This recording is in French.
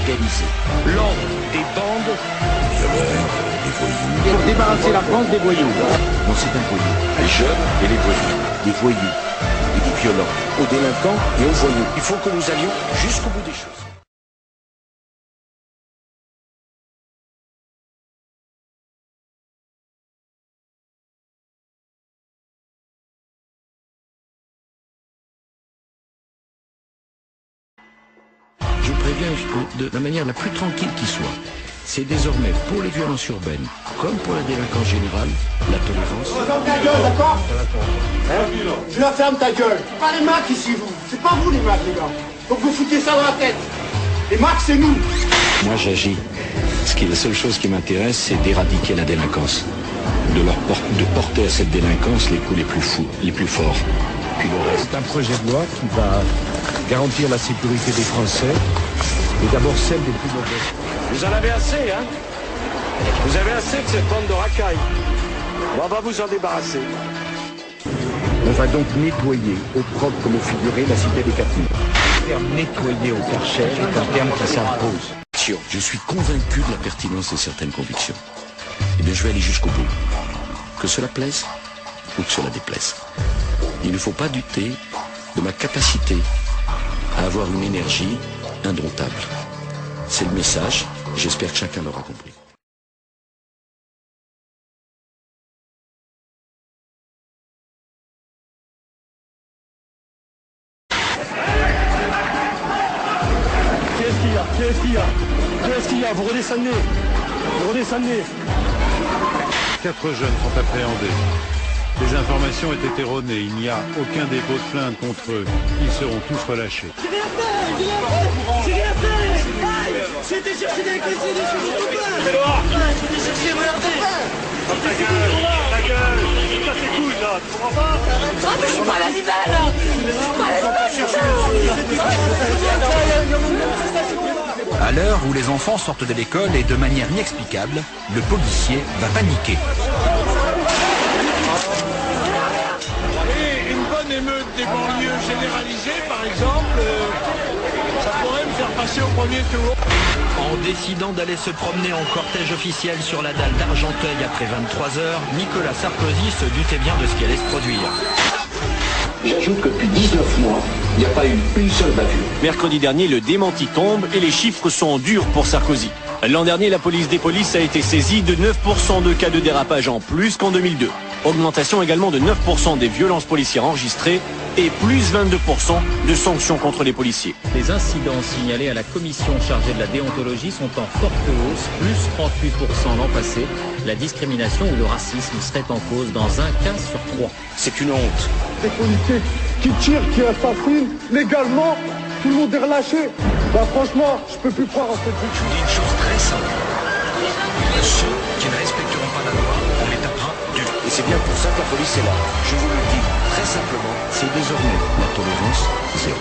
organisé. L'ordre des bandes, des voyous. Pour débarrasser la France des voyous. non, c'est un voyou. Les jeunes et les voyous. Des voyous et des violents. Aux délinquants et aux voyous. Il faut que nous allions jusqu'au bout des choses. Je vous préviens de la manière la plus tranquille qui soit. C'est désormais pour les violences urbaines, comme pour la délinquance générale, la tolérance. Ferme ta gueule, d'accord? Tu la fermes ta gueule. C'est pas les Macs ici, vous. C'est pas vous les Macs, les gars. Donc vous foutez ça dans la tête. Les Macs, c'est nous. Moi, j'agis. La seule chose qui m'intéresse, c'est d'éradiquer la délinquance. De porter à cette délinquance les coups les plus fous, les plus forts. Puis le reste. C'est un projet de loi qui va garantir la sécurité des Français, et d'abord celle des plus mauvais. Vous en avez assez, hein? Vous avez assez de cette bande de racailles. On va vous en débarrasser. On va donc nettoyer, au propre comme au figuré, la cité des 4000. Le terme nettoyer au Karcher est un terme qui s'impose. Je suis convaincu de la pertinence de certaines convictions. Eh bien, je vais aller jusqu'au bout. Que cela plaise ou que cela déplaise. Il ne faut pas douter de ma capacité à avoir une énergie indomptable. C'est le message. J'espère que chacun l'aura compris. Qu'est-ce qu'il y a Vous redescendez. 4 jeunes sont appréhendés. Les informations étaient erronées. Il n'y a aucun dépôt de plainte contre eux. Ils seront tous relâchés. J'ai rien fait. J'étais chercher des clés, j'ai j'étais chercher, regardez. Ta gueule. Ça c'est cool, là. Tu comprends pas? Ah, mais je suis pas l'animal. À l'heure où les enfants sortent de l'école et de manière inexplicable, le policier va paniquer. Et une bonne émeute des banlieues généralisée, par exemple, ça pourrait me faire passer au premier tour. En décidant d'aller se promener en cortège officiel sur la dalle d'Argenteuil après 23 heures, Nicolas Sarkozy se doutait bien de ce qui allait se produire. J'ajoute que depuis 19 mois, il n'y a pas eu une seule bavure. Mercredi dernier, le démenti tombe et les chiffres sont durs pour Sarkozy. L'an dernier, la police des polices a été saisie de 9% de cas de dérapage en plus qu'en 2002. Augmentation également de 9% des violences policières enregistrées et plus 22% de sanctions contre les policiers. Les incidents signalés à la commission chargée de la déontologie sont en forte hausse, plus 38% l'an passé. La discrimination ou le racisme serait en cause dans un cas sur 3. C'est une honte. Des policiers qui tirent, qui assassinent légalement, tout le monde est relâché. Bah franchement, je peux plus croire en cette vie. Je vous dis une chose très simple. Ceux qui ne respecteront pas la loi, on les tapera dur. Et c'est bien pour ça que la police est là. Je vous le dis très simplement, c'est désormais la tolérance zéro.